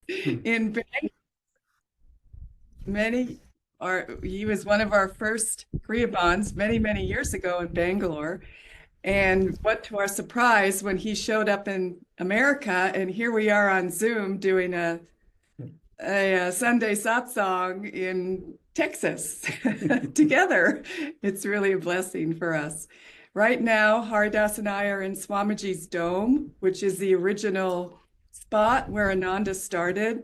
in many he was one of our first Kriyabans many, many years ago in Bangalore. And what to our surprise when he showed up in America, and here we are on Zoom doing a Sunday Satsang in Texas together. It's really a blessing for us. Right now, Haridas and I are in Swamiji's dome, which is the original spot where Ananda started.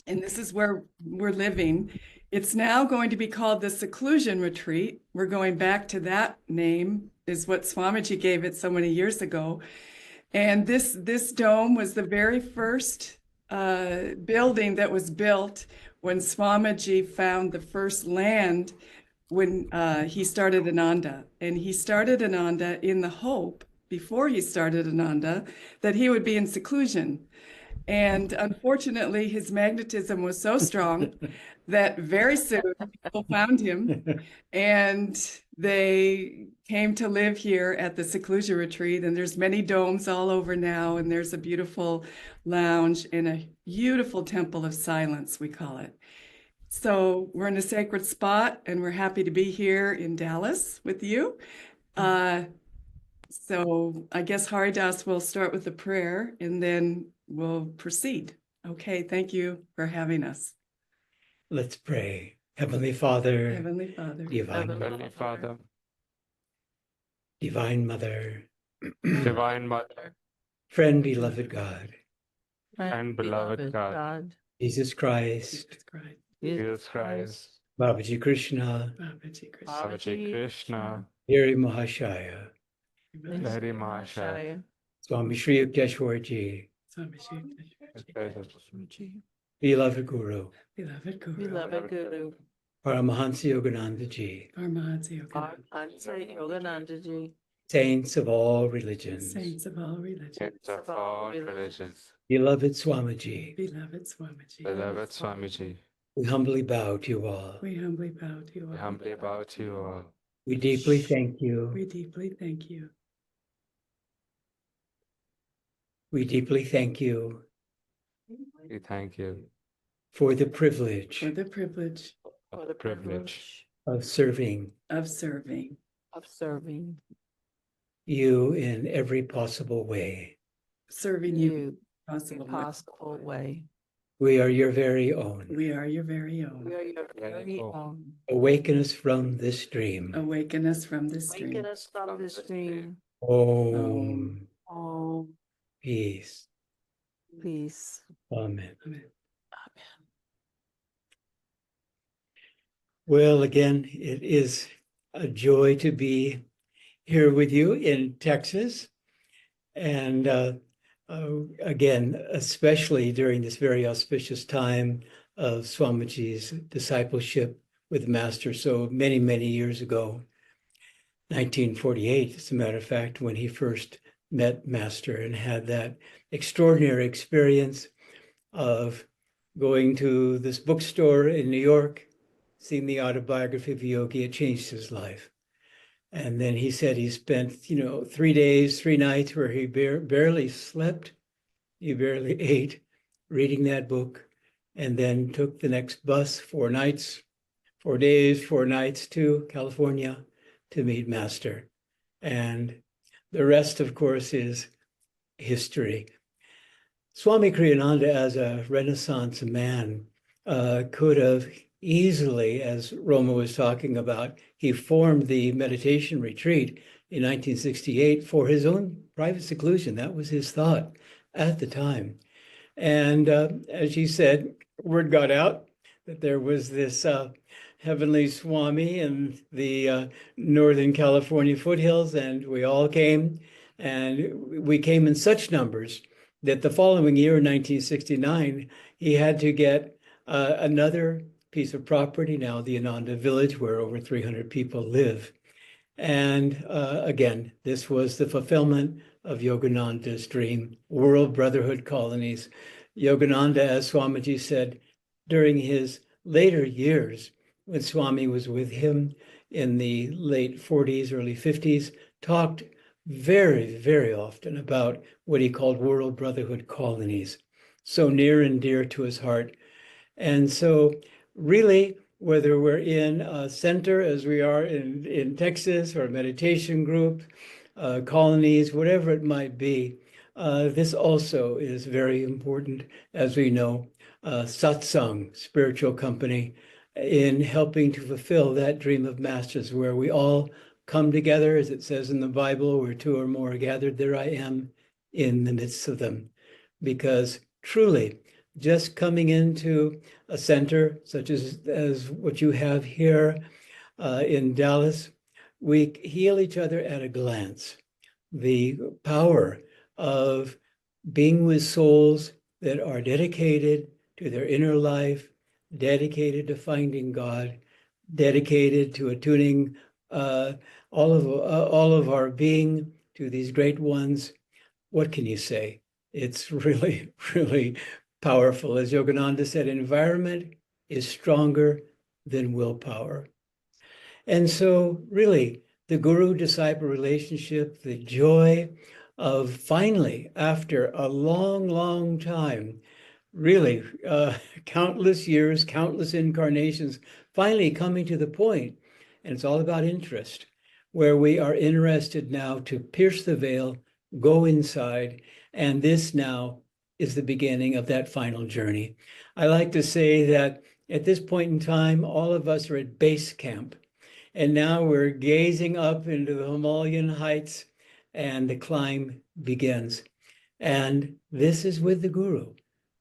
And this is where we're living. It's now going to be called the Seclusion Retreat. We're going back to that name, is what Swamiji gave it so many years ago. And this dome was the very first building that was built when Swamiji found the first land when he started Ananda. And he started Ananda in the hope, before he started Ananda, that he would be in seclusion. And unfortunately, his magnetism was so strong that very soon people found him and they came to live here at the seclusion retreat. And there's many domes all over now. And there's a beautiful lounge and a beautiful temple of silence, we call it. So we're in a sacred spot and we're happy to be here in Dallas with you. So I guess Haridas will start with the prayer and then we'll proceed. Okay, thank you for having us. Let's pray. Heavenly Father, Heavenly Father, Heavenly Father, Divine Mother, Divine Mother, friend, beloved God, and beloved God, Jesus Christ, Jesus Christ, Jesus Christ, Babaji Krishna, Babaji Krishna, Babaji Krishna, Hari Mahashaya, Hari Mahashaya, Swami Sri Yukteswarji, Swamiji, beloved Guru, beloved Guru, Beloved Guru, Paramahansa Yogananda Ji, Paramahansa Yogananda, Ansa Yogananda Ji, saints of all religions, saints of all religions, saints of all religions, beloved Swamiji, beloved Swamiji, beloved Swamiji, we humbly bow to you all. we humbly bow to you we all. humbly bow to you all. We deeply thank you. We deeply thank you. We deeply thank you We thank you for the privilege For the privilege for the privilege of serving of serving of serving you in every possible way. serving you you in possible. a possible way. We are your very own. We are your very We own. are your very own. own. Awaken us from this dream. Awaken us from this Awaken dream. us from this dream. Om. Oh, Peace. peace. Amen. Amen. Amen. Well, again, it is a joy to be here with you in Texas. And again, especially during this very auspicious time of Swamiji's discipleship with the Master so many, many years ago, 1948, as a matter of fact, when he first met Master and had that extraordinary experience of going to this bookstore in New York, seeing the autobiography of a yogi. It changed his life. And then he said he spent, 3 days, 3 nights where he barely slept, he barely ate, reading that book, and then took the next bus, 4 nights, 4 days, 4 nights to California to meet Master. And the rest, of course, is history. Swami Kriyananda, as a Renaissance man, could have easily, as Roma was talking about, he formed the meditation retreat in 1968 for his own private seclusion. That was his thought at the time. And as she said, word got out that there was this heavenly Swami in the Northern California foothills, and we all came, and we came in such numbers that the following year, 1969, he had to get another piece of property, now the Ananda Village, where over 300 people live. And again, this was the fulfillment of Yogananda's dream, world brotherhood colonies. Yogananda, as Swamiji said, during his later years, when Swami was with him in the late 40s, early 50s, talked very, very often about what he called world brotherhood colonies. so near and dear to his heart. And so really, whether we're in a center as we are in Texas, or a meditation group, colonies, whatever it might be, this also is very important, as we know, Satsang, spiritual company, in helping to fulfill that dream of masters where we all come together, as it says in the Bible, where two or more are gathered, there I am in the midst of them. Because truly, just coming into a center such as what you have here in Dallas, we heal each other at a glance. The power of being with souls that are dedicated to their inner life, dedicated to finding God, dedicated to attuning all of our being to these great ones. What can you say? It's really, really powerful. As Yogananda said, environment is stronger than willpower. And so really, the guru-disciple relationship, the joy of finally, after a long, long time, really countless years, countless incarnations, finally coming to the point, and it's all about interest, where we are interested now to pierce the veil, go inside, and this now is the beginning of that final journey. I like to say that at this point in time, all of us are at base camp, and now we're gazing up into the Himalayan heights, and the climb begins. And this is with the Guru,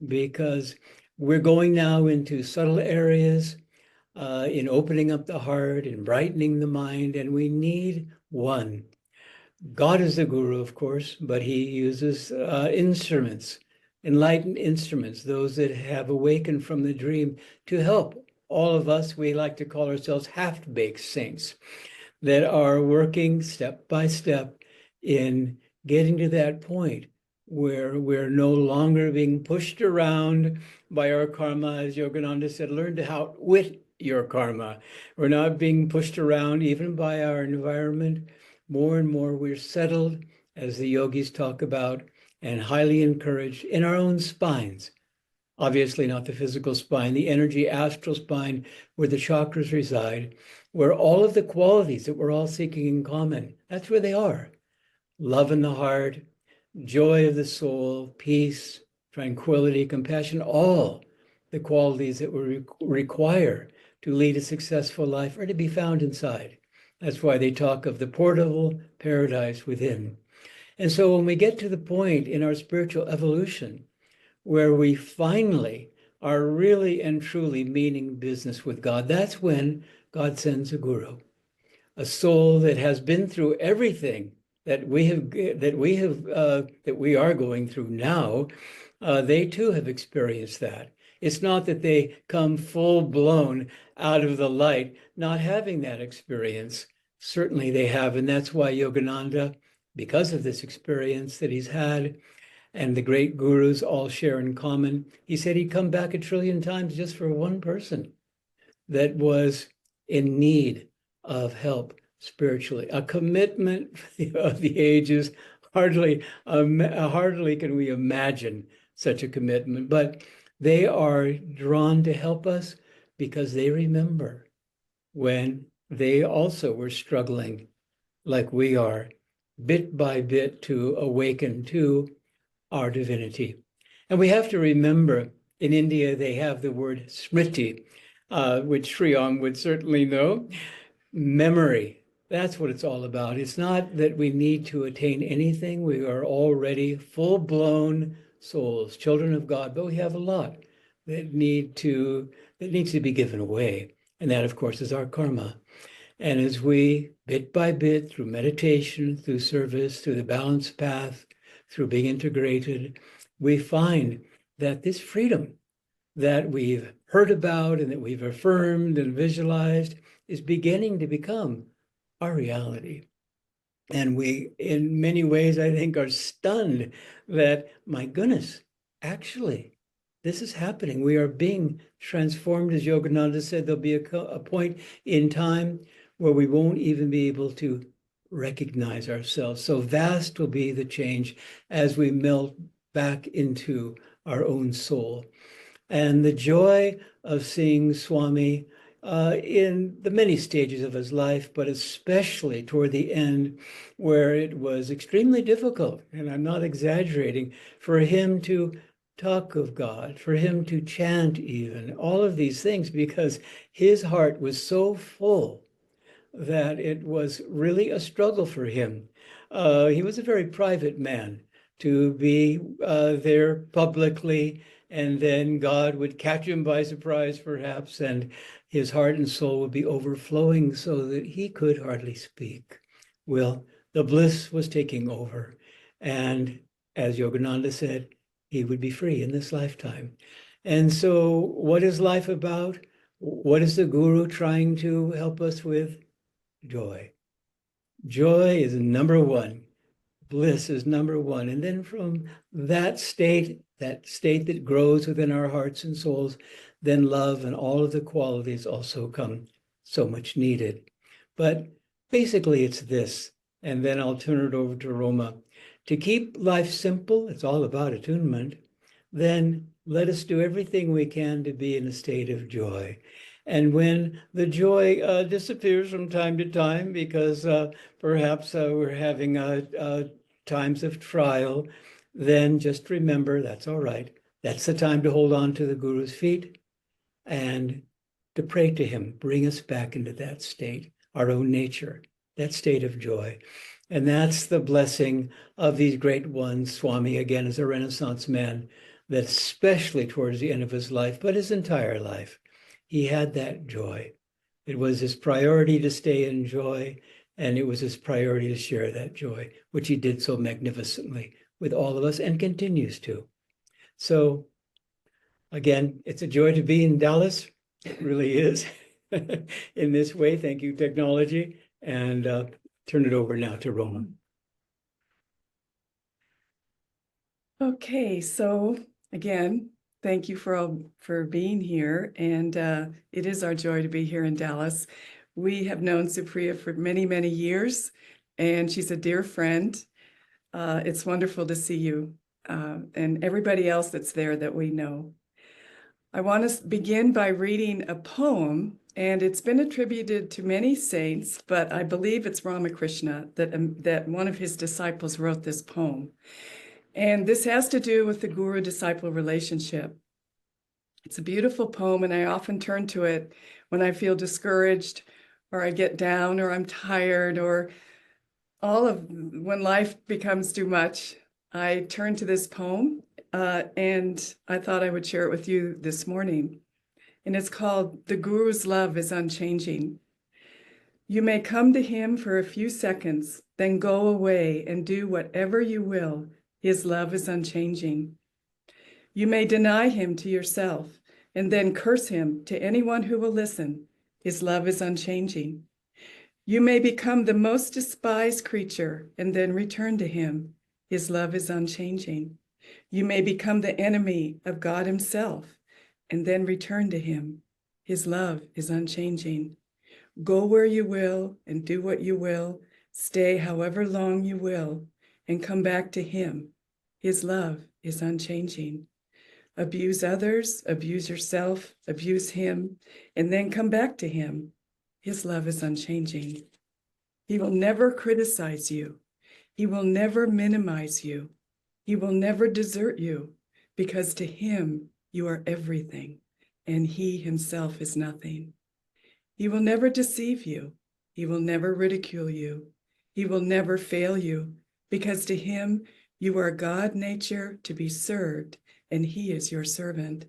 because we're going now into subtle areas in opening up the heart and brightening the mind, and we need one. God is the Guru, of course, but he uses instruments, enlightened instruments, those that have awakened from the dream, to help all of us. We like to call ourselves half-baked saints that are working step by step in getting to that point where we're no longer being pushed around by our karma. As Yogananda said, learn to outwit your karma. We're not being pushed around even by our environment. More and more we're settled, as the yogis talk about, and highly encouraged in our own spines. Obviously not the physical spine, the energy astral spine, where the chakras reside, where all of the qualities that we're all seeking in common, that's where they are. Love in the heart, joy of the soul, peace, tranquility, compassion, all the qualities that we require to lead a successful life are to be found inside. That's why they talk of the portable paradise within. And so when we get to the point in our spiritual evolution where we finally are really and truly meaning business with God, that's when God sends a guru, a soul that has been through everything that we are going through now. They too have experienced that. It's not that they come full blown out of the light, not having that experience. Certainly they have, and that's why Yogananda, because of this experience that he's had, and the great gurus all share in common, he said he'd come back 1 trillion times just for one person that was in need of help spiritually. A commitment of the ages. Hardly can we imagine such a commitment, but they are drawn to help us because they remember when they also were struggling like we are, bit by bit, to awaken to our divinity. And we have to remember, in India, they have the word smriti, which Sriyam would certainly know, memory. That's what it's all about. It's not that we need to attain anything. We are already full-blown souls, children of God, but we have a lot that needs to be given away. And that, of course, is our karma. And as we, bit by bit, through meditation, through service, through the balanced path, through being integrated, we find that this freedom that we've heard about and that we've affirmed and visualized is beginning to become our reality. And we, in many ways, I think, are stunned that, my goodness, actually, this is happening. We are being transformed. As Yogananda said, there'll be a point in time where we won't even be able to recognize ourselves. So vast will be the change as we melt back into our own soul. And the joy of seeing Swami in the many stages of his life, but especially toward the end, where it was extremely difficult, and I'm not exaggerating, for him to talk of God, for him to chant even, all of these things, because his heart was so full that it was really a struggle for him. He was a very private man. To be there publicly, and then God would catch him by surprise, perhaps, and his heart and soul would be overflowing so that he could hardly speak. Well, the bliss was taking over. And as Yogananda said, he would be free in this lifetime. And so, what is life about? What is the Guru trying to help us with? Joy. Joy is number one. Bliss is number one. And then from that state that grows within our hearts and souls, then love and all of the qualities also come, so much needed. But basically it's this, and then I'll turn it over to Roma. To keep life simple, it's all about attunement, then let us do everything we can to be in a state of joy. And when the joy disappears from time to time, because perhaps we're having times of trial, then just remember that's all right. That's the time to hold on to the Guru's feet and to pray to him, bring us back into that state, our own nature, that state of joy. And that's the blessing of these great ones. Swami, again, is a Renaissance man that especially towards the end of his life, but his entire life, he had that joy. It was his priority to stay in joy, and it was his priority to share that joy, which he did so magnificently with all of us and continues to. So again, it's a joy to be in Dallas. It really is. In this way, thank you, technology, and turn it over now to Roma. Okay, so again, thank you for being here, and it is our joy to be here in Dallas. We have known Supriya for many, many years, and she's a dear friend. It's wonderful to see you and everybody else that's there that we know. I want to begin by reading a poem, and it's been attributed to many saints, but I believe it's Ramakrishna that one of his disciples wrote this poem. And this has to do with the guru-disciple relationship. It's a beautiful poem, and I often turn to it when I feel discouraged, or I get down, or I'm tired, or when life becomes too much. I turn to this poem, and I thought I would share it with you this morning. And it's called "The Guru's Love is Unchanging." You may come to him for a few seconds, then go away and do whatever you will. His love is unchanging. You may deny him to yourself and then curse him to anyone who will listen. His love is unchanging. You may become the most despised creature and then return to him. His love is unchanging. You may become the enemy of God himself and then return to him. His love is unchanging. Go where you will and do what you will. Stay however long you will and come back to him. His love is unchanging. Abuse others, abuse yourself, abuse him, and then come back to him. His love is unchanging. He will never criticize you. He will never minimize you. He will never desert you, because to him you are everything, and he himself is nothing. He will never deceive you. He will never ridicule you. He will never fail you, because to him you are God nature to be served, and he is your servant.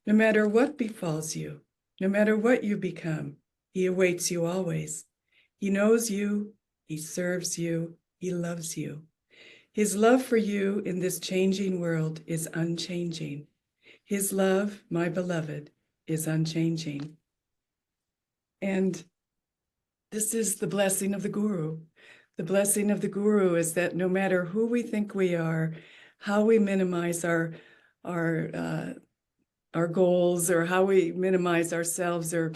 No matter what befalls you, no matter what you become, he awaits you always. He knows you, he serves you, he loves you. His love for you in this changing world is unchanging. His love, my beloved, is unchanging. And this is the blessing of the Guru. The blessing of the Guru is that no matter who we think we are, how we minimize our goals, or how we minimize ourselves, or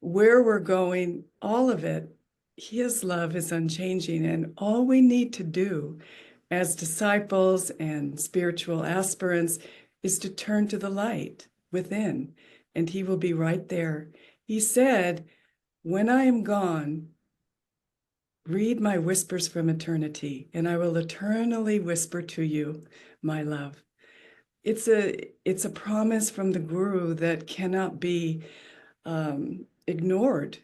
where we're going, all of it, his love is unchanging. And all we need to do as disciples and spiritual aspirants is to turn to the light within, and he will be right there. He said, when I am gone, read my whispers from eternity, and I will eternally whisper to you, my love. It's a promise from the Guru that cannot be ignored.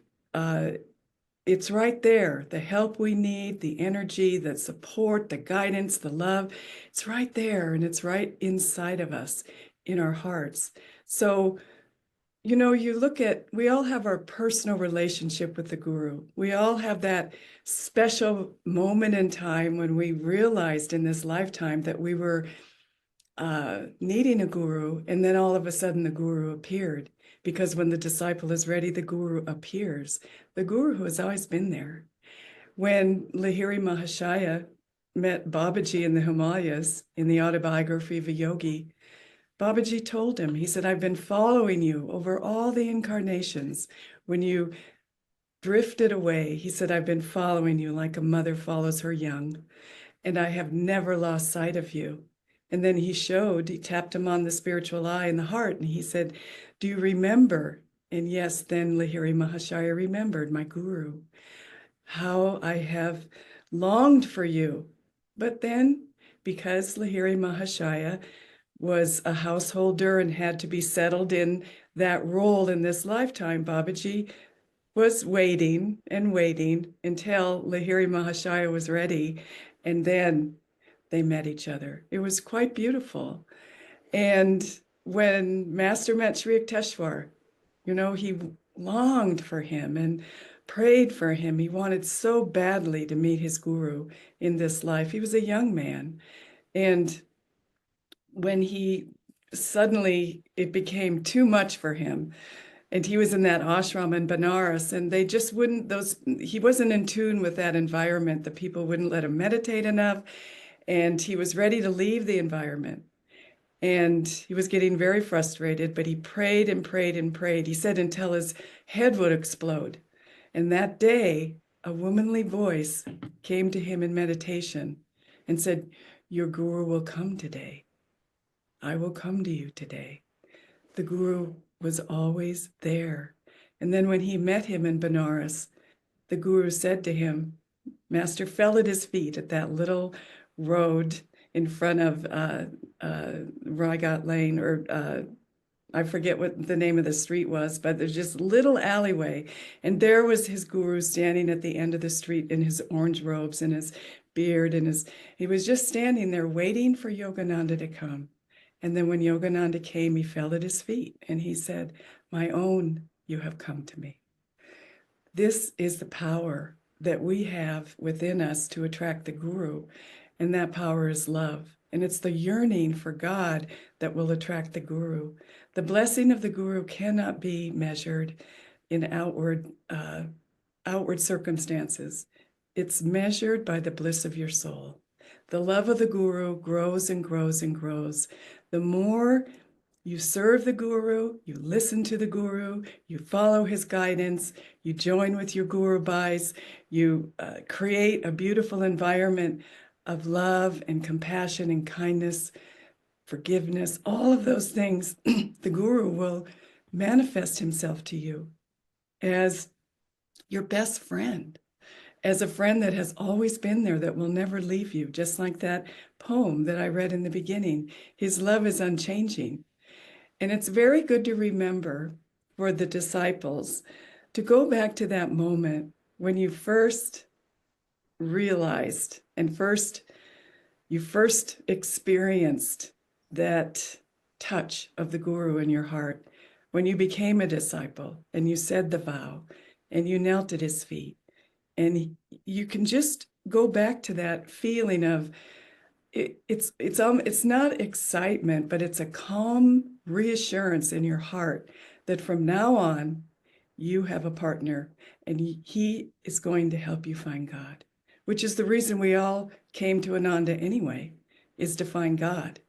It's right there. The help we need, the energy, the support, the guidance, the love, it's right there, and it's right inside of us, in our hearts. So, you know, we all have our personal relationship with the Guru. We all have that special moment in time when we realized in this lifetime that we were needing a guru, and then all of a sudden the guru appeared. Because when the disciple is ready, the guru appears. The guru has always been there. When Lahiri Mahashaya met Babaji in the Himalayas in the autobiography of a yogi, Babaji told him, he said, I've been following you over all the incarnations. When you drifted away, he said, I've been following you like a mother follows her young, and I have never lost sight of you. And then he tapped him on the spiritual eye and the heart, and he said, do you remember? And yes, then Lahiri Mahashaya remembered, my guru, how I have longed for you. But then, because Lahiri Mahashaya was a householder and had to be settled in that role in this lifetime, Babaji was waiting and waiting until Lahiri Mahashaya was ready, and then they met each other. It was quite beautiful. And when Master met Sri Yukteswar, you know, he longed for him and prayed for him. He wanted so badly to meet his guru in this life. He was a young man. And when it became too much for him, and he was in that ashram in Benares, and they just he wasn't in tune with that environment. The people wouldn't let him meditate enough, and he was ready to leave the environment. And he was getting very frustrated, but he prayed and prayed and prayed. He said until his head would explode. And that day, a womanly voice came to him in meditation and said, your guru will come today. I will come to you today. The guru was always there. And then when he met him in Benares, the guru said to him, Master fell at his feet at that little road in front of Ragat Lane, or I forget what the name of the street was, but there's just little alleyway. And there was his guru standing at the end of the street in his orange robes and his beard, and he was just standing there waiting for Yogananda to come. And then when Yogananda came, he fell at his feet and he said, my own, you have come to me. This is the power that we have within us to attract the guru. And that power is love. And it's the yearning for God that will attract the guru. The blessing of the guru cannot be measured in outward circumstances. It's measured by the bliss of your soul. The love of the guru grows and grows and grows. The more you serve the guru, you listen to the guru, you follow his guidance, you join with your guru bhais, you create a beautiful environment of love and compassion and kindness, forgiveness, all of those things, the guru will manifest himself to you as your best friend, as a friend that has always been there, that will never leave you, just like that poem that I read in the beginning. His love is unchanging. And it's very good to remember for the disciples to go back to that moment when you first realized and you first experienced that touch of the guru in your heart, when you became a disciple and you said the vow and you knelt at his feet. And you can just go back to that feeling of it's not excitement, but it's a calm reassurance in your heart that from now on you have a partner and he is going to help you find God, which is the reason we all came to Ananda anyway, is to find God.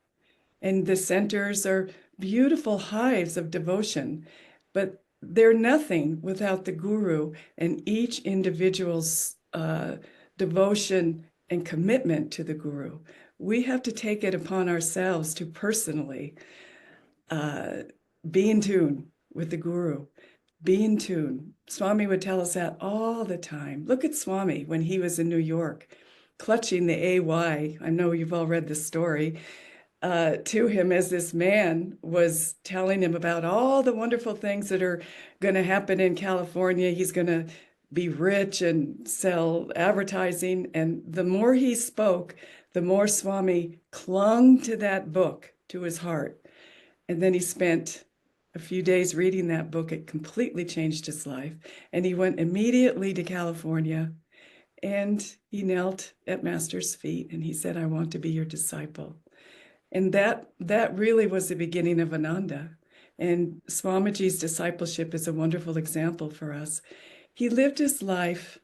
And the centers are beautiful hives of devotion, but they're nothing without the guru and each individual's devotion and commitment to the guru. we have to take it upon ourselves to personally be in tune with the Guru. Be in tune. Swami would tell us that all the time. Look at Swami when he was in New York, clutching the AY. I know you've all read this story. To him as this man was telling him about all the wonderful things that are going to happen in California. He's going to be rich and sell advertising. And the more he spoke, the more Swami clung to that book, to his heart. And then he spent a few days reading that book. It completely changed his life. And he went immediately to California and he knelt at Master's feet and he said, I want to be your disciple. And that really was the beginning of Ananda. And Swamiji's discipleship is a wonderful example for us. He lived his life,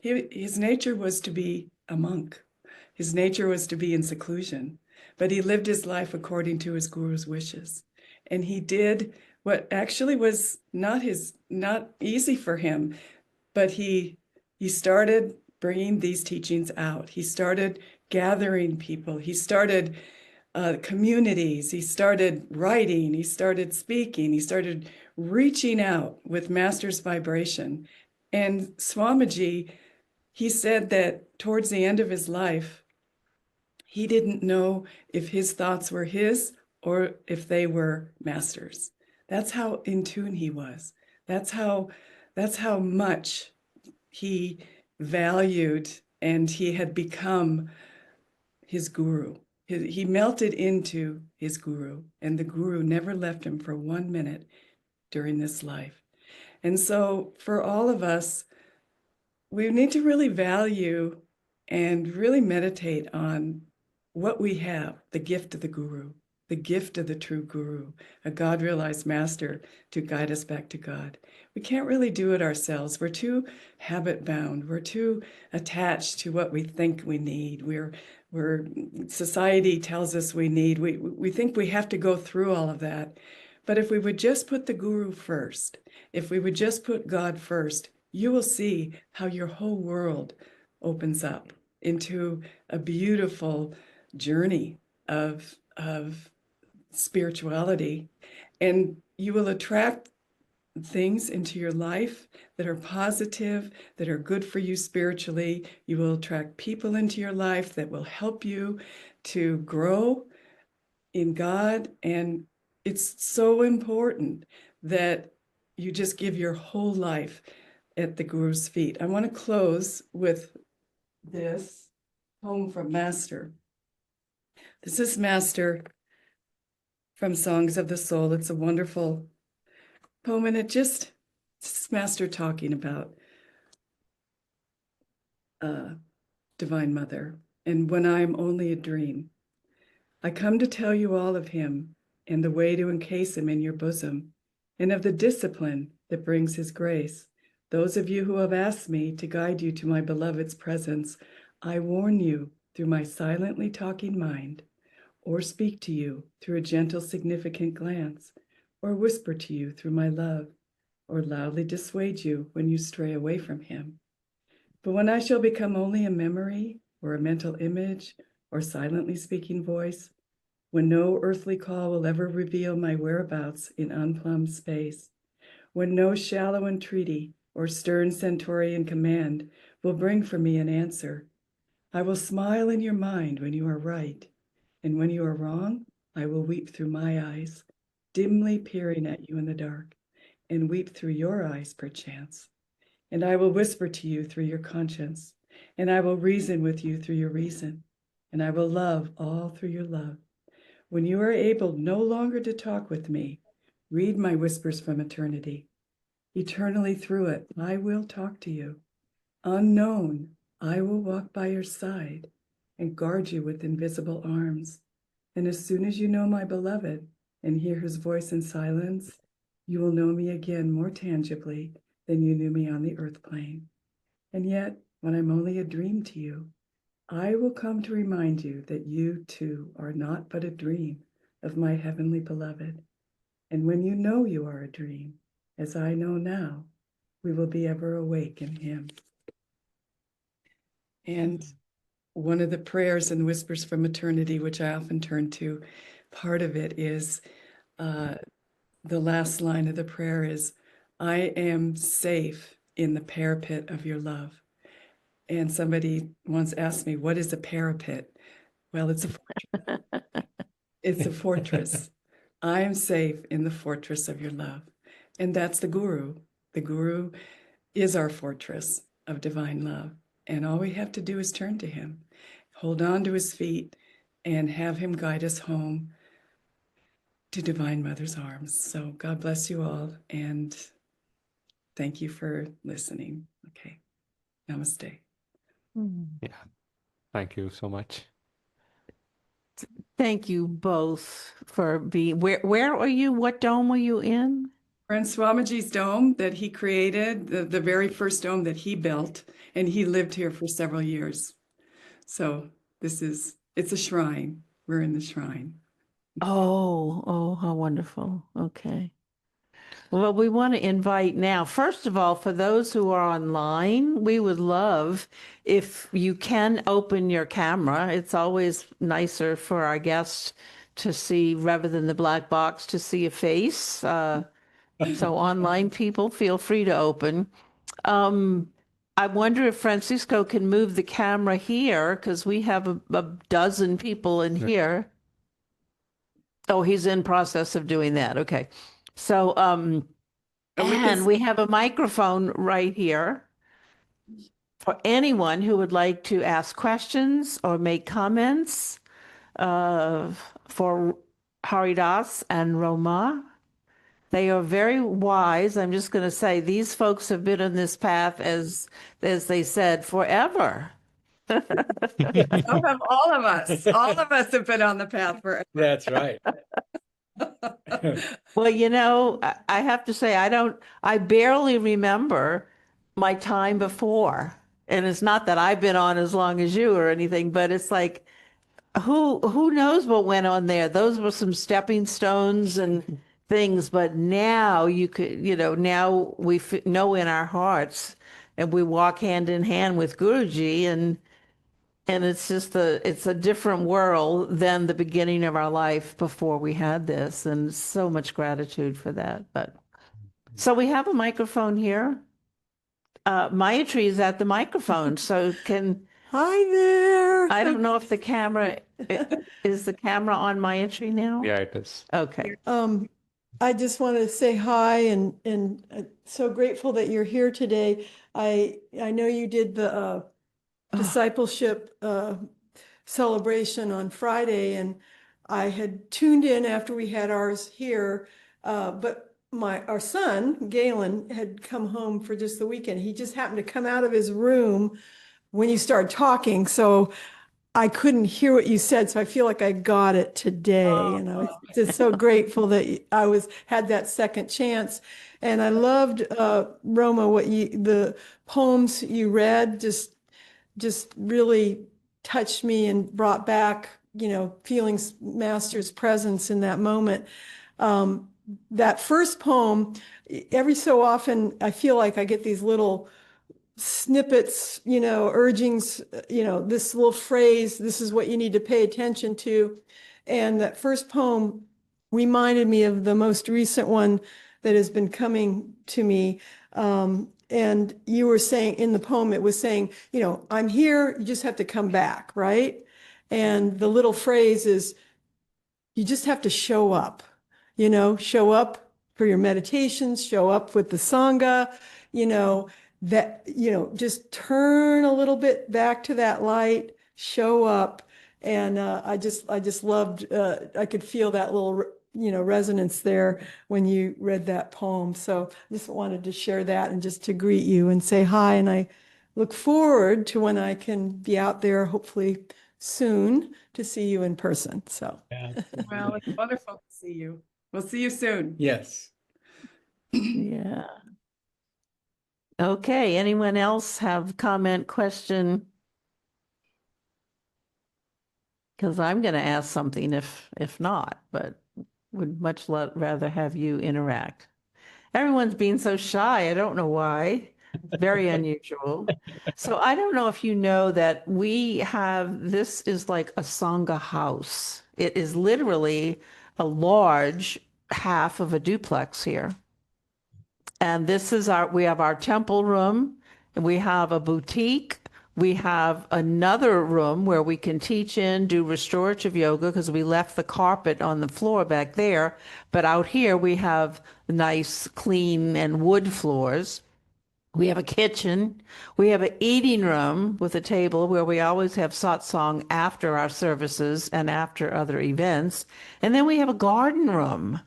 his nature was to be a monk. His nature was to be in seclusion, but he lived his life according to his guru's wishes. And he did what actually was not easy for him, but he started bringing these teachings out. He started gathering people. He started communities. He started writing. He started speaking. He started reaching out with Master's vibration. And Swamiji, he said that towards the end of his life, he didn't know if his thoughts were his or if they were Master's. That's how in tune he was. That's how much he valued and he had become his guru. He melted into his guru, and the guru never left him for 1 minute during this life. And so for all of us, we need to really value and really meditate on what we have, the gift of the guru, the gift of the true guru, a God-realized master to guide us back to God. We can't really do it ourselves. We're too habit-bound. We're too attached to what we think we need. Society tells us we need. We think we have to go through all of that. But if we would just put the guru first, if we would just put God first, you will see how your whole world opens up into a beautiful journey of spirituality. And you will attract things into your life that are positive, that are good for you spiritually. You will attract people into your life that will help you to grow in God. And it's so important that you just give your whole life at the Guru's feet. I want to close with this poem from Master. This is Master from Songs of the Soul. It's a wonderful poem, and it's Master talking about Divine Mother. And when I am only a dream, I come to tell you all of him and the way to encase him in your bosom, and of the discipline that brings his grace. Those of you who have asked me to guide you to my beloved's presence, I warn you through my silently talking mind, or speak to you through a gentle, significant glance, or whisper to you through my love, or loudly dissuade you when you stray away from him. But when I shall become only a memory, or a mental image, or silently speaking voice, when no earthly call will ever reveal my whereabouts in unplumbed space, when no shallow entreaty or stern centaurian command will bring for me an answer, I will smile in your mind when you are right, and when you are wrong, I will weep through my eyes, dimly peering at you in the dark, and weep through your eyes perchance. And I will whisper to you through your conscience, and I will reason with you through your reason, and I will love all through your love. When you are able no longer to talk with me, read my whispers from eternity. Eternally through it, I will talk to you. Unknown, I will walk by your side and guard you with invisible arms. And as soon as you know my beloved and hear his voice in silence, you will know me again more tangibly than you knew me on the earth plane. And yet, when I'm only a dream to you, I will come to remind you that you too are not but a dream of my heavenly beloved. And when you know you are a dream, as I know now, we will be ever awake in him. And one of the prayers in Whispers from Eternity, which I often turn to, part of it is the last line of the prayer is, I am safe in the parapet of your love. And somebody once asked me, what is a parapet? Well, it's a fortress. I am safe in the fortress of your love. And that's the Guru. The Guru is our fortress of divine love. And all we have to do is turn to him, hold on to his feet, and have him guide us home to Divine Mother's arms. So God bless you all. And thank you for listening. Okay. Namaste. Yeah. Thank you so much. Thank you both for being, where are you? What dome are you in? We're in Swamiji's dome that he created, the very first dome that he built, and he lived here for several years. So it's a shrine. We're in the shrine. Oh, how wonderful. Okay. Well, we want to invite now, first of all, for those who are online, we would love if you can open your camera. It's always nicer for our guests to see, rather than the black box, to see a face. So online people, feel free to open. I wonder if Francisco can move the camera here, because we have a dozen people in here. Oh, he's in process of doing that. Okay. So, and we have a microphone right here for anyone who would like to ask questions or make comments for Haridas and Roma. They are very wise. I'm just going to say these folks have been on this path, as they said, forever. So have all of us. All of us have been on the path for. That's right. Well, I have to say, I barely remember my time before. And it's not that I've been on as long as you or anything, but it's like, who knows what went on there? Those were some stepping stones and things, but now now we know in our hearts, and we walk hand in hand with Guruji, and it's just it's a different world than the beginning of our life before we had this, and so much gratitude for that. But so we have a microphone here. Mayatri is at the microphone, so Hi there. I don't know if the camera is the camera on Mayatri now? Yeah, it is. Okay. I just want to say hi and so grateful that you're here today. I know you did the discipleship celebration on Friday, and I had tuned in after we had ours here, but our son Galen had come home for just the weekend. He just happened to come out of his room when you started talking, so I couldn't hear what you said, so I feel like I got it today, and I was just so grateful that I had that second chance. And I loved Roma, the poems you read just really touched me and brought back, feeling Master's presence in that moment. That first poem, every so often, I feel like I get these little snippets, urgings, this little phrase, this is what you need to pay attention to. And that first poem reminded me of the most recent one that has been coming to me. And you were saying in the poem, it was saying, I'm here, you just have to come back, right? And the little phrase is, you just have to show up, show up for your meditations, show up with the Sangha, just turn a little bit back to that light, show up. And I just loved, I could feel that little, resonance there when you read that poem. So I just wanted to share that and just to greet you and say hi. And I look forward to when I can be out there, hopefully soon, to see you in person. So. Well, it's wonderful to see you. We'll see you soon. Yes. Yeah. Okay. Anyone else have comment, question? Because I'm going to ask something if not, but would much rather have you interact. Everyone's being so shy. I don't know why. Very unusual. So I don't know if you know that this is like a Sangha house. It is literally a large half of a duplex here. And we have our temple room, and we have a boutique. We have another room where we can teach do restorative yoga because we left the carpet on the floor back there. But out here we have nice, clean and wood floors. We have a kitchen. We have an eating room with a table where we always have satsang after our services and after other events. And then we have a garden room.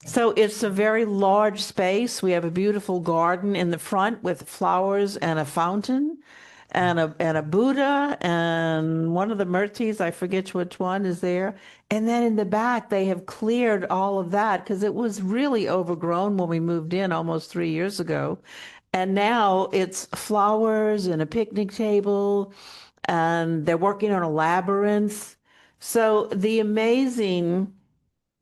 So it's a very large space. We have a beautiful garden in the front with flowers and a fountain and a Buddha and one of the murtis, I forget which one is there. And then in the back, they have cleared all of that because it was really overgrown when we moved in almost 3 years ago. And now it's flowers and a picnic table, and they're working on a labyrinth. So the amazing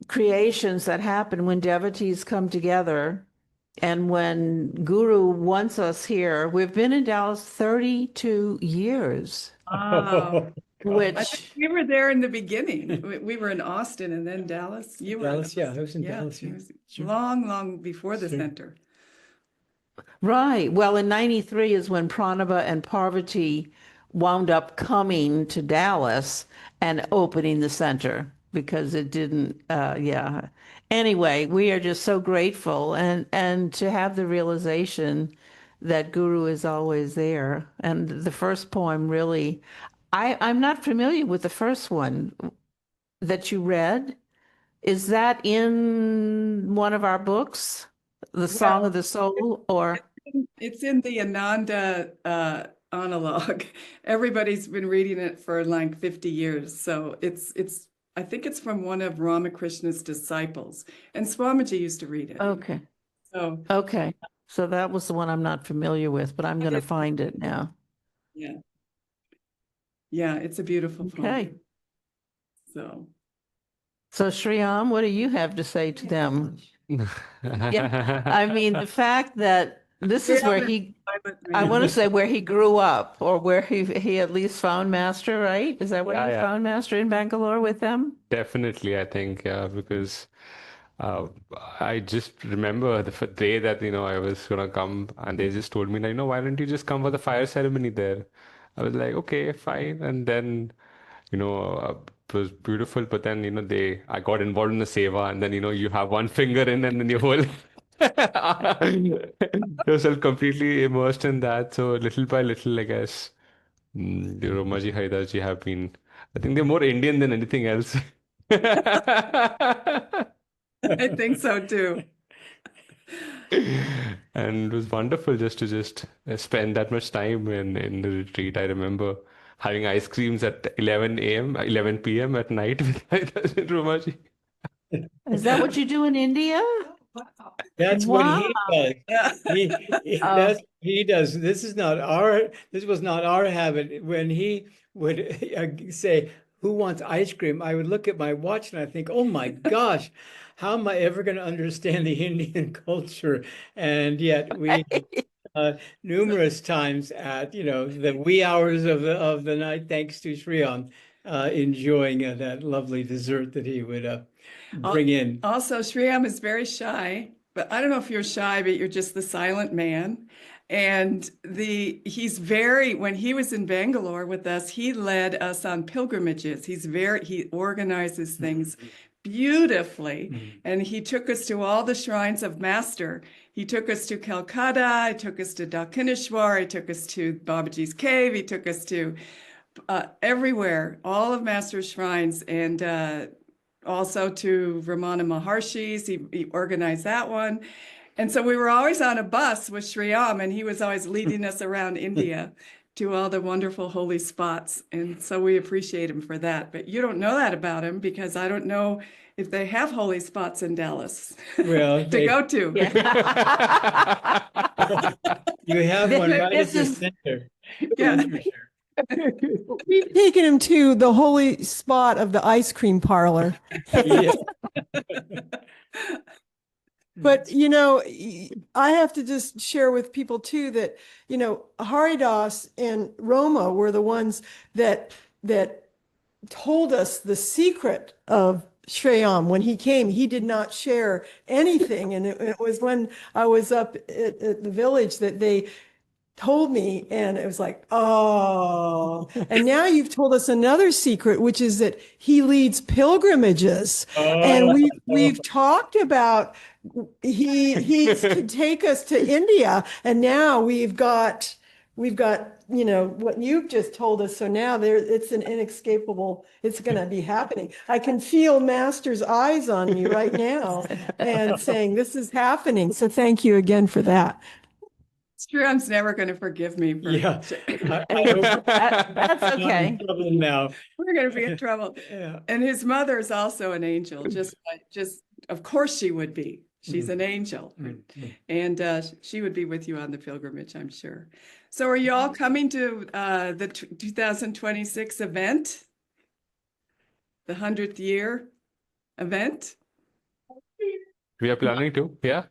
creations that happen when devotees come together and when Guru wants us here. We've been in Dallas 32 years, Wow. I think which, we were there in the beginning. We were in Austin and then Dallas. You were in Dallas, yeah, I Austin. was in Yeah, Dallas, it yeah. was Sure. long, long before the Sure. center. right. Well, in 93 is when Pranava and Parvati wound up coming to Dallas and opening the center because it didn't, yeah. Anyway, we are just so grateful and to have the realization that Guru is always there. And the first poem really, I'm not familiar with the first one that you read. Is that in one of our books, The Song Well, of the Soul, or? it's in the Ananda analog. Everybody's been reading it for like 50 years. So it's I think it's from one of Ramakrishna's disciples. And Swamiji used to read it. Okay. So Okay. So that was the one I'm not familiar with, but I'm going to it's- find it now. yeah. Yeah, it's a beautiful poem. Okay. So So Shriyam, what do you have to say to them? Yeah. I mean, the fact that this is where I want to say where he grew up or where he at least found master, right? Is that where Yeah, he yeah. found master in Bangalore with them? Definitely, I think, yeah, because uh, I just remember the day that, I was gonna come and they just told me, why don't you just come for the fire ceremony there? I was like, okay, fine. And then, it was beautiful, but then, I got involved in the seva and then, you have one finger in and then your whole yourself completely immersed in that. So little by little, I guess, the Romaji Haridas ji have been, I think they're more Indian than anything else. I think so too. And it was wonderful just to spend that much time in the retreat. I remember having ice creams at 11 a.m., 11 p.m. at night with Haridas and Romaji. Is that what you do in India? That's what he does. Yeah. That's what he does. This was not our habit. When he would say, "Who wants ice cream?" I would look at my watch and I think, "Oh my gosh, how am I ever going to understand the Indian culture?" And yet we numerous times at the wee hours of the night, thanks to Sriram, enjoying that lovely dessert that he would bring in. Also, Shriyam is very shy, but I don't know if you're shy, but you're just the silent man. And when he was in Bangalore with us, he led us on pilgrimages. He organizes things beautifully. And he took us to all the shrines of Master. He took us to Calcutta, he took us to Dakshineshwar, he took us to Babaji's cave, he took us to everywhere, all of Master's shrines, and also to Ramana Maharshi's. He organized that one. And so we were always on a bus with Shriyam, and he was always leading us around India to all the wonderful holy spots. And so we appreciate him for that. But you don't know that about him because I don't know if they have holy spots in Dallas Well, to go to. Yeah. you have one right This at the is- center. Yeah. That's for sure. We've taken him to the holy spot of the ice cream parlor. Yeah. But, you know, I have to just share with people too that, you know, Haridas and Roma were the ones that told us the secret of Shreyam. When he came, he did not share anything. And it was when I was up at the village that they told me, and it was like, oh. And now you've told us another secret, which is that he leads pilgrimages. And we've talked about he could take us to India, and now we've got you know what you've just told us. So now it's an inescapable, it's going to be happening. I can feel Master's eyes on me right now and saying this is happening. So thank you again for that. Sriram's never going to forgive me for Yeah. I hope That's I'm okay. in trouble now. we're going to be in trouble. Yeah. And his mother is also an angel, just of course she would be. She's an angel. And she would be with you on the pilgrimage, I'm sure. So are you all coming to the 2026 event? The 100th year event? We are planning to, yeah.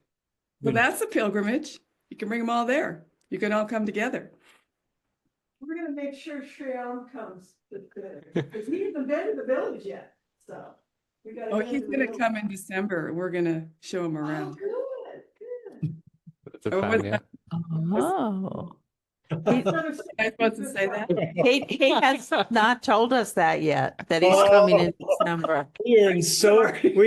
Well, that's a pilgrimage. You can bring them all there. You can all come together. We're going to make sure Shreyam comes because he hasn't been to the village yet. So we got. Oh, he's going to come in December. We're going to show him Oh, around. good. That's the Oh, plan, was yeah. Oh. Am I supposed to say that? He has not told us that yet, that he's coming in December. We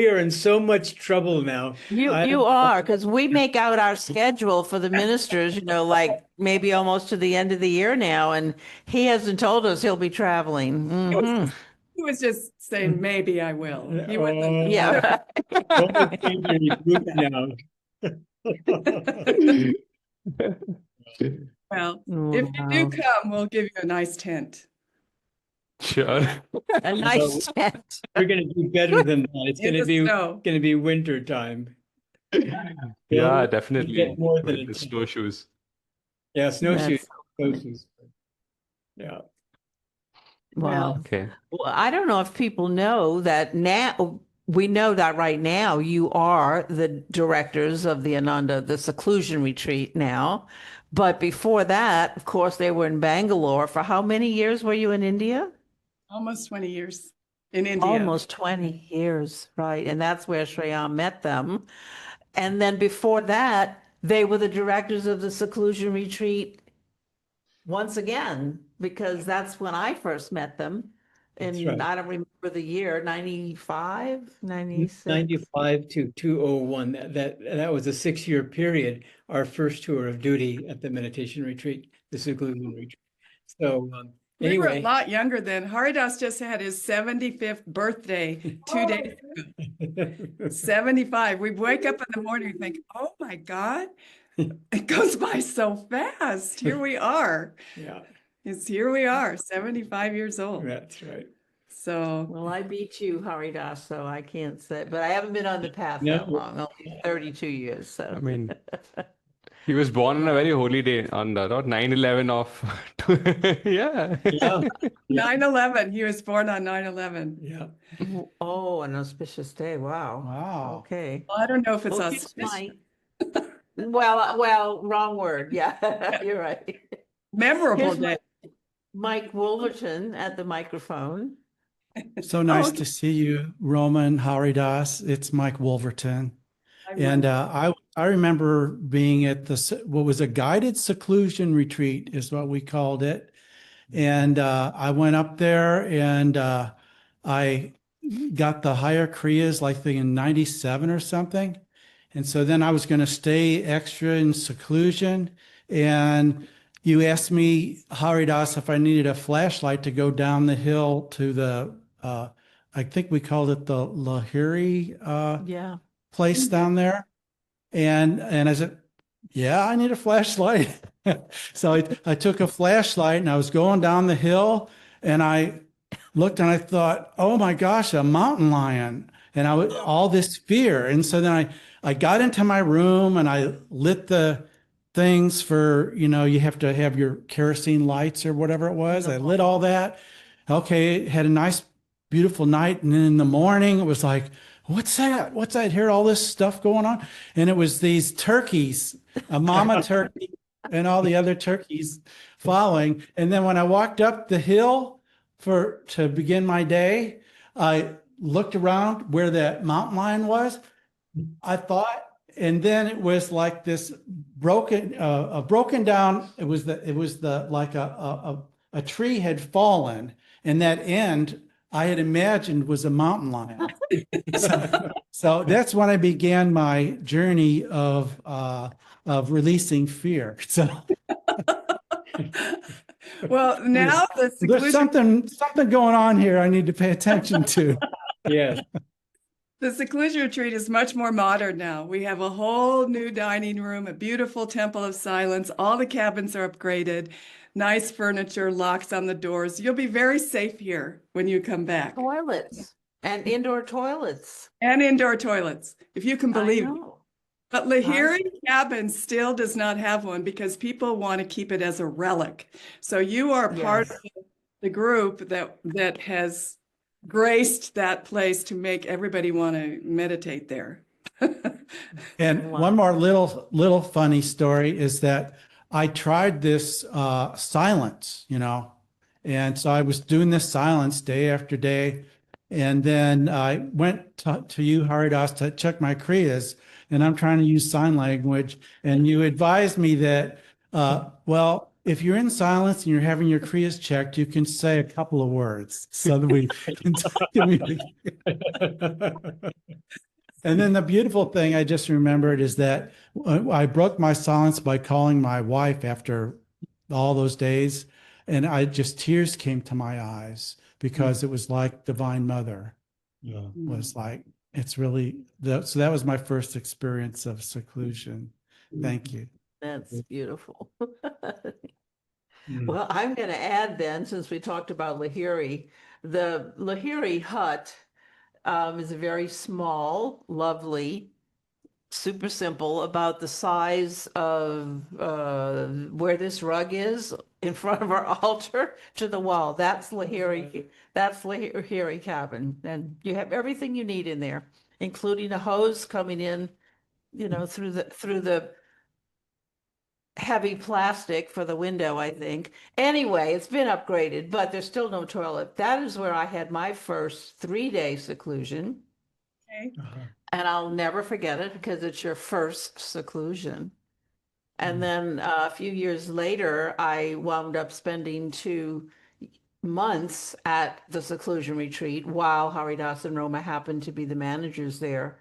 are in so much trouble now. You are, because we make out our schedule for the ministers, you know, like maybe almost to the end of the year now, and he hasn't told us he'll be traveling. Mhm. He was just saying, maybe I will. He wasn't. Oh, Yeah. don't think you're moving now. Well, if you do Wow. come, we'll give you a nice tent. Sure. A nice tent. We're going to do better than that. It's In going the snow. to be winter time. Yeah, definitely. get more than With the a tent. snowshoes. Yeah, snowshoes. That's- Snowshoes. Yeah. Wow. Okay. Well, I don't know if people know that now, we know that right now you are the directors of the Ananda, the seclusion retreat now. But before that, of course, they were in Bangalore. For how many years were you in India? Almost 20 years in India. Almost 20 years, right? And that's where Shreyam met them. And then before that, they were the directors of the seclusion retreat once again, because that's when I first met them. That's And right. I don't remember the year, 95, 96. 95 to 201. That was a 6-year period. Our first tour of duty at the meditation retreat, the seclusion retreat. So We were a anyway, lot younger then. Haridas just had his 75th birthday 2 days ago. 75. We wake up in the morning and think, oh my God, it goes by so fast. Here we are. yeah, Here we are, 75 years old. that's right. So Well, I beat you, Haridas, so I can't say, but I haven't been on the path No. that long, only 32 years. So I mean, he was born on a very holy day on the 9/11 of, yeah. Yeah, 9/11, he was born on 9/11. yeah. Oh, an auspicious day. Wow. Wow. Okay. Well, I don't know if it's Well, us. here's well, wrong word. Yeah, you're right. Memorable Here's day. Mike Wolverton at the microphone. So nice okay. to see you, Roman Haridas. It's Mike Wolverton. And I remember being at what was a guided seclusion retreat is what we called it. And I went up there and I got the higher Kriyas like in 97 or something. And so then I was going to stay extra in seclusion. And you asked me, Haridas, if I needed a flashlight to go down the hill to the, I think we called it the Lahiri Yeah. place down there. And I said, yeah, I need a flashlight. So I took a flashlight and I was going down the hill and I looked and I thought, oh my gosh, a mountain lion. And all this fear. And so then I got into my room and I lit the things for, you have to have your kerosene lights or whatever it was. I lit all that. Okay, had a nice, beautiful night. And then in the morning, it was like, what's that? What's that? I hear all this stuff going on. And it was these turkeys, a mama turkey and all the other turkeys following. And then when I walked up the hill to begin my day, I looked around where that mountain lion was. I thought, and then it was like this broken down. It was the like a tree had fallen, and that end I had imagined was a mountain lion. So that's when I began my journey of releasing fear. So Well, now the there's seclusion, something going on here I need to pay attention to. Yes. the seclusion retreat is much more modern now. We have a whole new dining room, a beautiful temple of silence. All the cabins are upgraded, nice furniture, locks on the doors. You'll be very safe here when you come back. Toilets and indoor toilets. And indoor toilets, if you can I believe it. know. But Lahiri Cabin still does not have one because people want to keep it as a relic. So you are part Yes. of the group that has graced that place to make everybody want to meditate there. And Wow. one more little funny story is that I tried this silence, and so I was doing this silence day after day, and then I went to you, Haridas, to check my kriyas, and I'm trying to use sign language, and you advised me that, well, if you're in silence and you're having your kriyas checked, you can say a couple of words so that we can communicate. And then the beautiful thing I just remembered is that I broke my silence by calling my wife after all those days. And tears came to my eyes because it was like Divine Mother was like, it's really, so that was my first experience of seclusion. Thank you. That's beautiful. Well, I'm going to add then, since we talked about Lahiri, the Lahiri hut is a very small, lovely, super simple, about the size of where this rug is in front of our altar to the wall. That's Lahiri cabin. And you have everything you need in there, including a hose coming in, through the heavy plastic for the window, I think. Anyway, it's been upgraded, but there's still no toilet. That is where I had my first 3-day seclusion. Okay. And I'll never forget it because it's your first seclusion. And then a few years later, I wound up spending 2 months at the seclusion retreat while Haridas and Roma happened to be the managers there.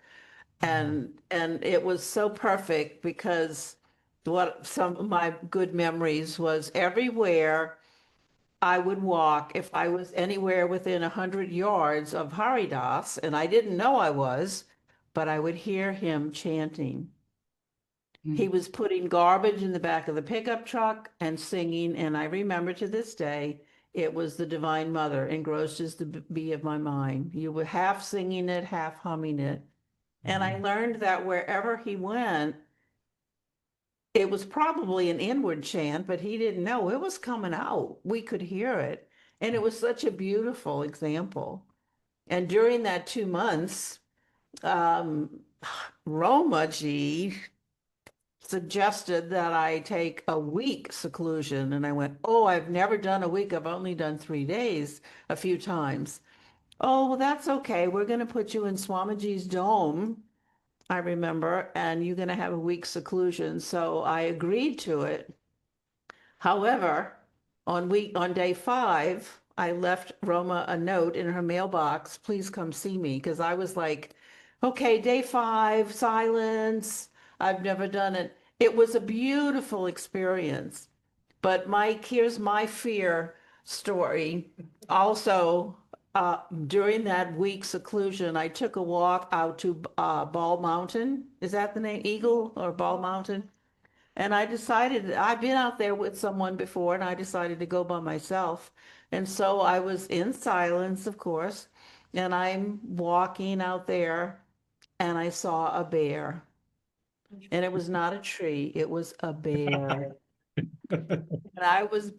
And it was so perfect because what some of my good memories was everywhere I would walk, if I was anywhere within 100 yards of Haridas, and I didn't know I was, but I would hear him chanting. He was putting garbage in the back of the pickup truck and singing, and I remember to this day, it was the Divine Mother, engrossed as the bee of my mind. You were half singing it, half humming it. And I learned that wherever he went, it was probably an inward chant, but he didn't know it was coming out. We could hear it. And it was such a beautiful example. And during that 2 months, Roma G suggested that I take a week seclusion. And I went, oh, I've never done a week. I've only done 3 days a few times. Oh, well, that's okay. We're going to put you in Swamiji's dome, I remember, and you're going to have a week's seclusion. So I agreed to it. However, on day 5, I left Roma a note in her mailbox, please come see me, because I was like, okay, day 5, silence. I've never done it. It was a beautiful experience. But Mike, here's my fear story. Also, during that week seclusion, I took a walk out to Ball Mountain. Is that the name? Eagle or Ball Mountain? And I decided, I've been out there with someone before, and I decided to go by myself. And so I was in silence, of course, and I'm walking out there, and I saw a bear. And it was not a tree, it was a bear. And I was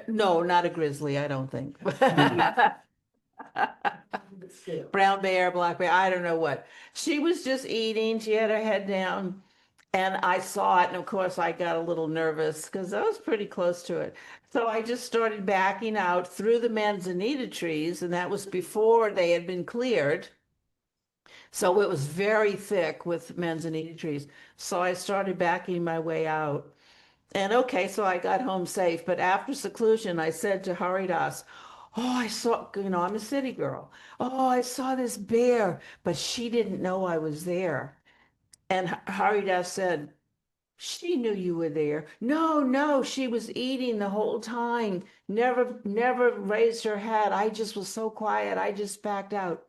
no, not a grizzly, I don't think. brown bear, black bear, I don't know what. She was just eating. She had her head down. And I saw it, and of course I got a little nervous because I was pretty close to it. So I just started backing out through the manzanita trees, and that was before they had been cleared. So it was very thick with manzanita trees. So I started backing my way out. And okay, so I got home safe. But after seclusion, I said to Haridas, oh, I saw, I'm a city girl. Oh, I saw this bear, but she didn't know I was there. And Haridas said, she knew you were there. No, no, she was eating the whole time. Never raised her head. I just was so quiet. I just backed out.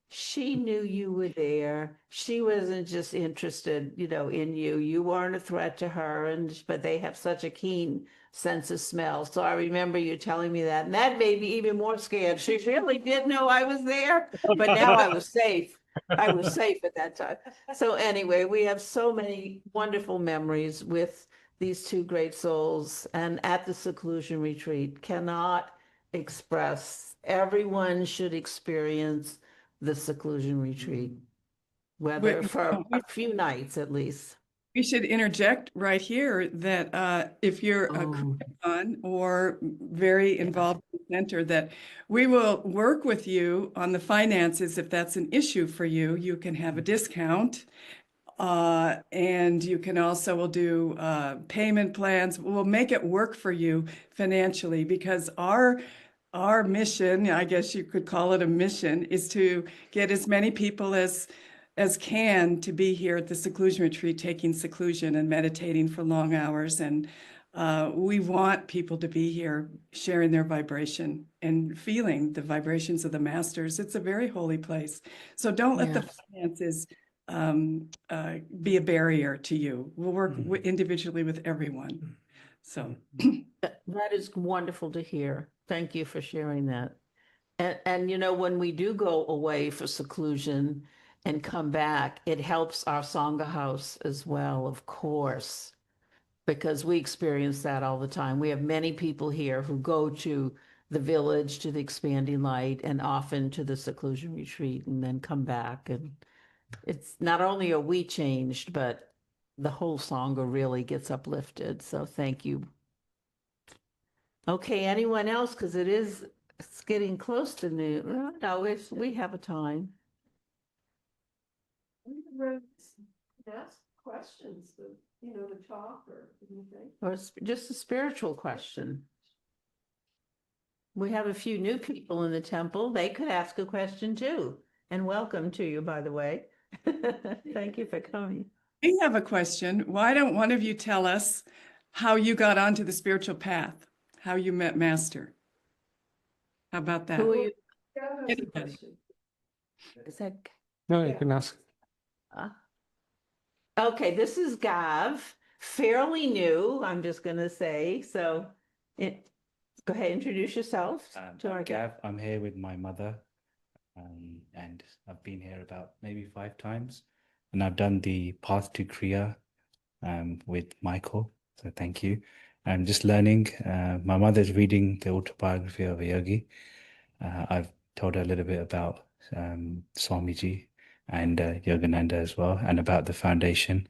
She knew you were there. She wasn't just interested, in you. You weren't a threat to her, but they have such a keen sense of smell. So I remember you telling me that, and that made me even more scared. She really did know I was there, but now I was safe. I was safe at that time. So anyway, we have so many wonderful memories with these two great souls, and at the seclusion retreat, cannot express. Everyone should experience the seclusion retreat, whether for a few nights at least. We should interject right here that if you're a Korean or very involved in the center, that we will work with you on the finances. If that's an issue for you, you can have a discount. And you can also, we'll do payment plans. We'll make it work for you financially, because our mission, I guess you could call it a mission, is to get as many people as can to be here at the seclusion retreat, taking seclusion and meditating for long hours. And we want people to be here sharing their vibration and feeling the vibrations of the masters. It's a very holy place. So don't let the finances be a barrier to you. We'll work individually with everyone. So that is wonderful to hear. Thank you for sharing that. And when we do go away for seclusion and come back, it helps our Sangha house as well, of course, because we experience that all the time. We have many people here who go to the village, to the expanding light, and often to the seclusion retreat, and then come back. And it's not only are we changed, but the whole Sangha really gets uplifted. So thank you. Okay, anyone else? Because it's getting close to noon. No, we have a time. Ask questions, to talk or anything. Or just a spiritual question. We have a few new people in the temple. They could ask a question too. And welcome to you, by the way. Thank you for coming. we have a question. Why don't one of you tell us how you got onto the spiritual path, how you met Master? How about that? Who are you? Anybody. Is that? No, you can ask. Okay, this is Gav, fairly new, I'm just going to say. So go ahead, introduce yourself to our Gav. I'm here with my mother, and I've been here about maybe 5 times, and I've done the Path to Kriya with Michael. So thank you. I'm just learning. My mother's reading the autobiography of a yogi. I've told her a little bit about Swamiji and Yogananda as well, and about the foundation.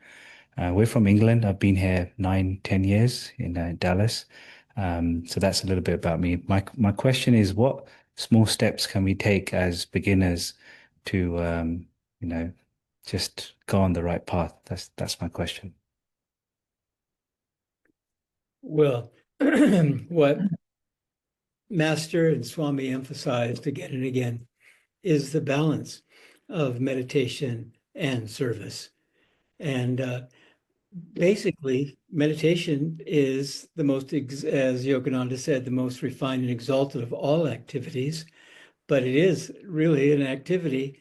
We're from England. I've been here 9-10 years in Dallas. So that's a little bit about me. My question is, what small steps can we take as beginners to, just go on the right path? That's my question. Well, what Master and Swami emphasized again and again is the balance of meditation and service. And basically, meditation is the most, as Yogananda said, the most refined and exalted of all activities, but it is really an activity.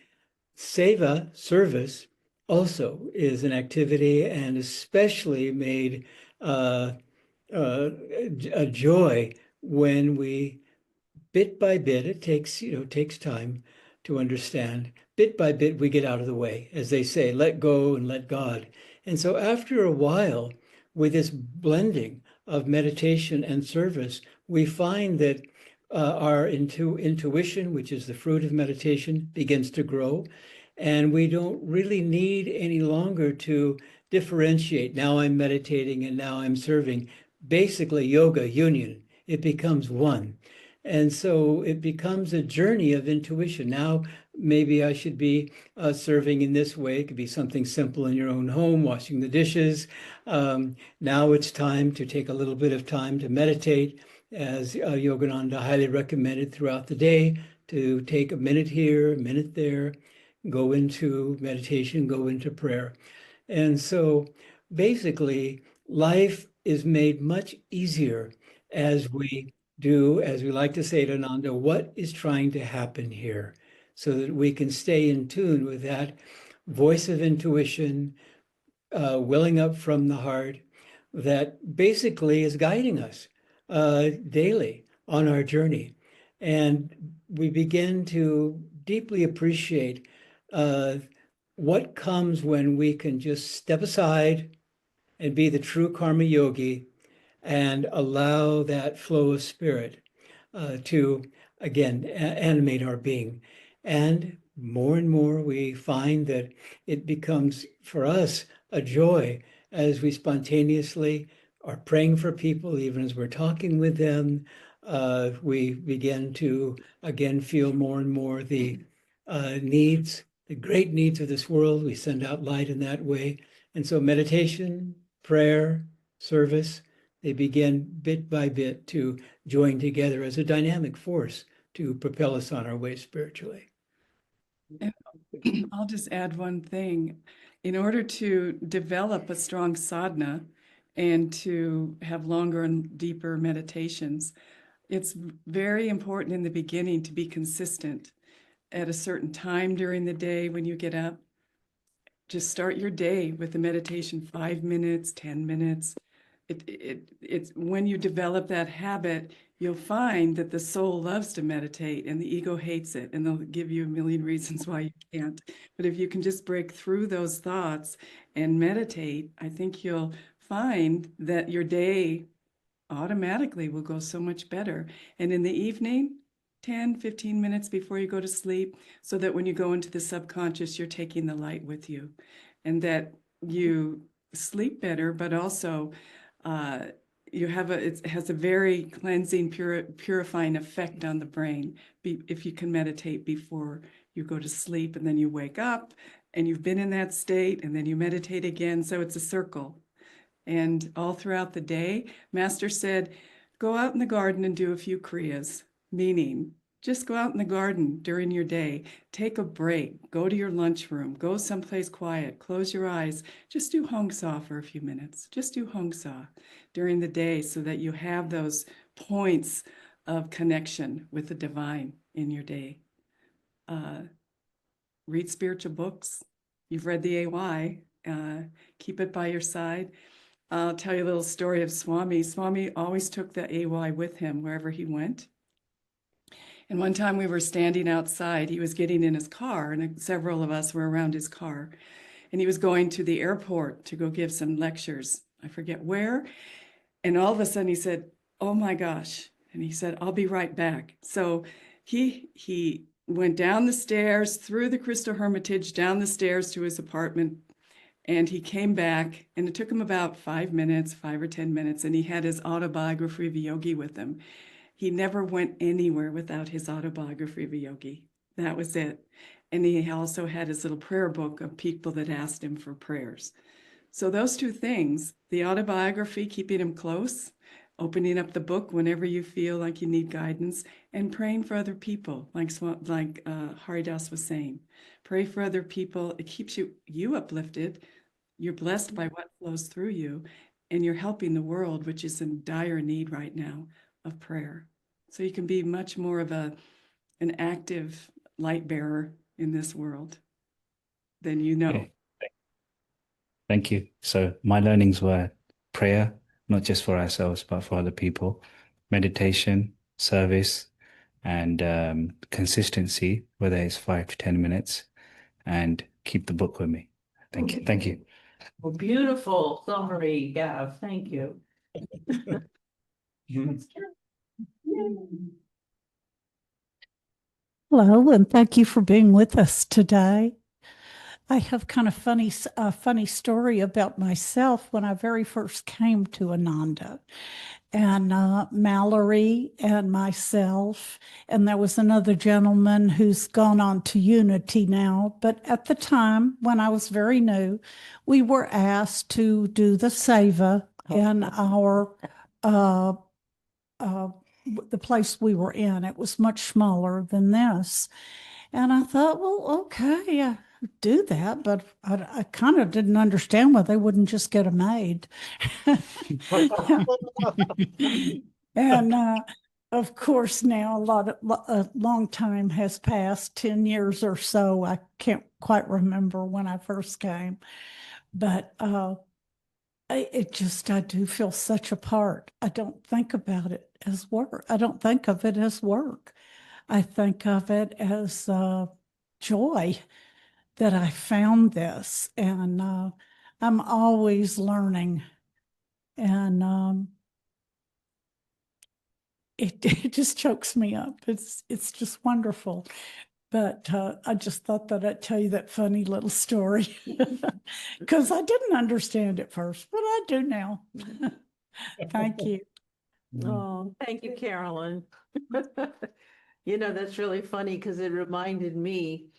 Seva, service, also is an activity, and especially made a joy when we, bit by bit, it takes time to understand. Bit by bit, we get out of the way, as they say, let go and let God. And so after a while, with this blending of meditation and service, we find that our intuition, which is the fruit of meditation, begins to grow. And we don't really need any longer to differentiate. Now I'm meditating and now I'm serving. Basically, yoga, union, it becomes one. And so it becomes a journey of intuition. Now, maybe I should be serving in this way. It could be something simple in your own home, washing the dishes. Now it's time to take a little bit of time to meditate, as Yogananda highly recommended throughout the day, to take a minute here, a minute there, go into meditation, go into prayer. And so basically, life is made much easier as we do, as we like to say to Ananda, what is trying to happen here, so that we can stay in tune with that voice of intuition, welling up from the heart, that basically is guiding us daily on our journey. And we begin to deeply appreciate what comes when we can just step aside and be the true karma yogi and allow that flow of spirit to, again, animate our being. And more we find that it becomes, for us, a joy as we spontaneously are praying for people, even as we're talking with them. We begin to, again, feel more and more the needs, the great needs of this world. We send out light in that way. And so meditation, prayer, service, they begin bit by bit to join together as a dynamic force to propel us on our way spiritually. I'll just add one thing. In order to develop a strong sadhana and to have longer and deeper meditations, it's very important in the beginning to be consistent at a certain time during the day when you get up. Just start your day with a meditation, 5 minutes, 10 minutes. It's when you develop that habit, you'll find that the soul loves to meditate and the ego hates it, and they'll give you a million reasons why you can't. But if you can just break through those thoughts and meditate, I think you'll find that your day automatically will go so much better. And in the evening, 10, 15 minutes before you go to sleep, so that when you go into the subconscious, you're taking the light with you, and that you sleep better, but also it has a very cleansing, purifying effect on the brain if you can meditate before you go to sleep, and then you wake up and you've been in that state, and then you meditate again. So it's a circle. And all throughout the day, Master said, go out in the garden and do a few kriyas, meaning just go out in the garden during your day, take a break, go to your lunchroom, go someplace quiet, close your eyes, just do Hong Sa for a few minutes. Just do Hong Sa during the day so that you have those points of connection with the divine in your day. Read spiritual books. You've read the AY. Keep it by your side. I'll tell you a little story of Swami. Swami always took the AY with him wherever he went. And one time we were standing outside, he was getting in his car, and several of us were around his car. And he was going to the airport to go give some lectures. I forget where. And all of a sudden he said, oh my gosh. And he said, I'll be right back. So he went down the stairs, through the Crystal Hermitage, down the stairs to his apartment. And he came back, and it took him about 5 minutes, 5 or 10 minutes, and he had his autobiography of a yogi with him. He never went anywhere without his autobiography of a yogi. That was it. And he also had his little prayer book of people that asked him for prayers. So those two things, the autobiography, keeping him close, opening up the book whenever you feel like you need guidance, and praying for other people, like Haridas was saying. Pray for other people. It keeps you uplifted. You're blessed by what flows through you, and you're helping the world, which is in dire need right now of prayer. So you can be much more of an active light bearer in this world than you know. Okay. Thank you. So my learnings were prayer, not just for ourselves, but for other people, meditation, service, and consistency, whether it's 5 to 10 minutes, and keep the book with me. Thank you. Thank you. Well, beautiful summary, Gav. Thank you. Hello, and thank you for being with us today. I have kind of a funny story about myself when I very first came to Ananda, and Mallory and myself, and there was another gentleman who's gone on to Unity now. But at the time, when I was very new, we were asked to do the seva in our uh, the place we were in. It was much smaller than this. And I thought, well, okay, I do that, but I kind of didn't understand why they wouldn't just get a maid. And of course, now a long time has passed, 10 years or so. I can't quite remember when I first came, but I do feel such a part. I don't think about it as work. I don't think of it as work. I think of it as joy that I found this, and I'm always learning, and it just chokes me up. It's just wonderful. But I just thought that I'd tell you that funny little story because I didn't understand it first, but I do now. Thank you. Oh, thank you, Carolyn. You know, that's really funny because it reminded me,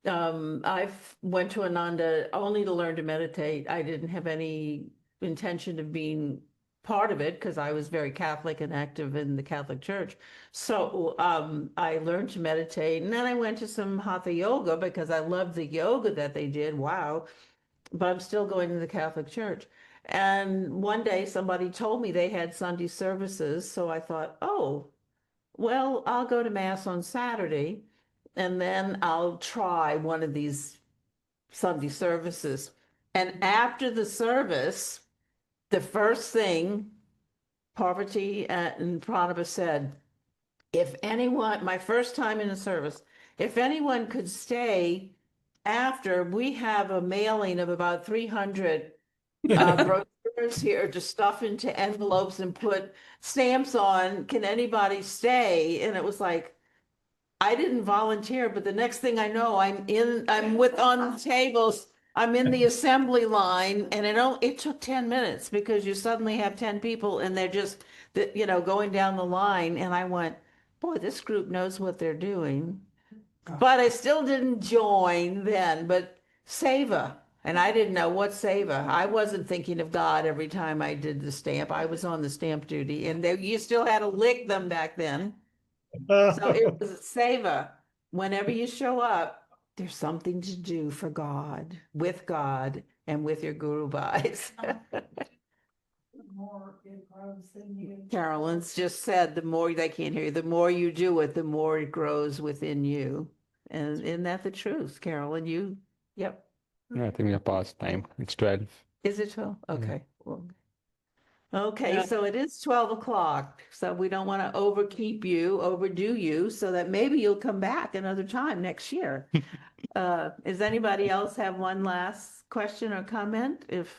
I've went to Ananda only to learn to meditate. I didn't have any intention of being part of it because I was very Catholic and active in the Catholic Church. So I learned to meditate, and then I went to some Hatha yoga because I loved the yoga that they did. Wow. But I'm still going to the Catholic Church. And one day somebody told me they had Sunday services. So I thought, oh, well, I'll go to Mass on Saturday and then I'll try one of these Sunday services. And after the service, the first thing Parvati and Pranava said, if anyone, my first time in a service, if anyone could stay after, we have a mailing of about 300 brochures here to stuff into envelopes and put stamps on. Can anybody stay? And it was like, I didn't volunteer, but the next thing I know, I'm with on the tables. I'm in the assembly line, and it took 10 minutes because you suddenly have 10 people and they're just, going down the line. And I went, boy, this group knows what they're doing. But I still didn't join then, but Seva. And I didn't know what Seva. I wasn't thinking of God every time I did the stamp. I was on the stamp duty, and you still had to lick them back then. So it was Seva. Whenever you show up, there's something to do for God, and with your Guru Bhais. More it grows in you. Carolyn's just said, the more they can't hear you, the more you do it, the more it grows within you. And isn't that the truth, Carolyn? Yep. I think we are past time. It's 12. Is it 12? Okay. Well, okay, Yeah. so it is 12 o'clock. So we don't want to overdo you, so that maybe you'll come back another time next year. Does anybody else have one last question or comment? If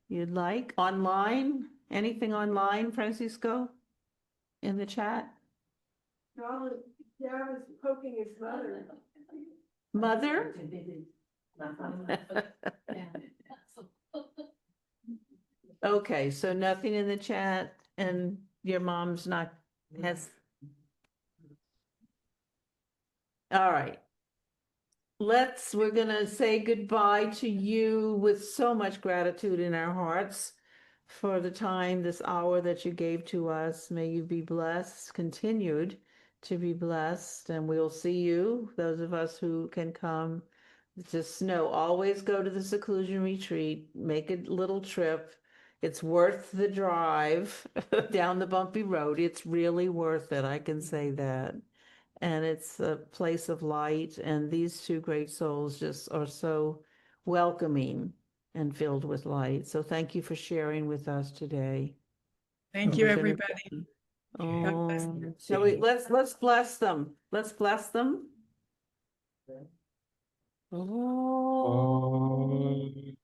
you'd like, online, anything online, Francisco, in the chat? Dad was poking his mother. Mother? Okay, so nothing in the chat, and your mom's all right. We're gonna say goodbye to you with so much gratitude in our hearts for the time, this hour that you gave to us. May you be blessed, continued to be blessed, and we'll see you, those of us who can come. Just know, always go to the seclusion retreat, make a little trip. It's worth the drive down the bumpy road. It's really worth it, I can say that. And it's a place of light, and these two great souls just are so welcoming and filled with light. So thank you for sharing with us today. Thank you, We're gonna- everybody. God bless you. Shall we, let's bless them. Let's bless them. Oh.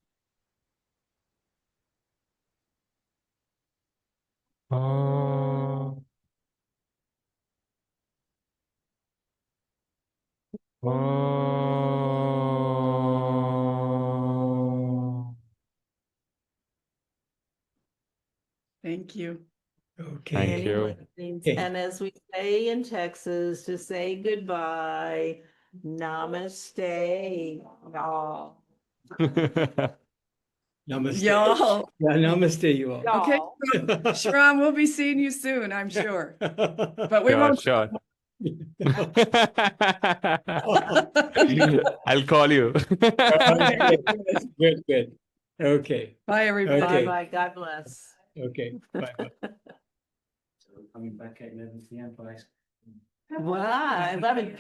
Oh. Oh. Thank you. Okay. Thank you. Many blessings. Okay. And as we say in Texas, to say goodbye, namaste, y'all. Namaste. Y'all. Yeah, namaste, you all. Okay, Y'all. Sharon, we'll be seeing you soon, I'm sure. But we Sure, won't. sure. I'll call you. Okay, Good, good. Okay, bye, everybody. Okay. Bye-bye. God bless. okay. Bye-bye. So coming back at 11 p.m. for ice cream. Wow, 11 p.m.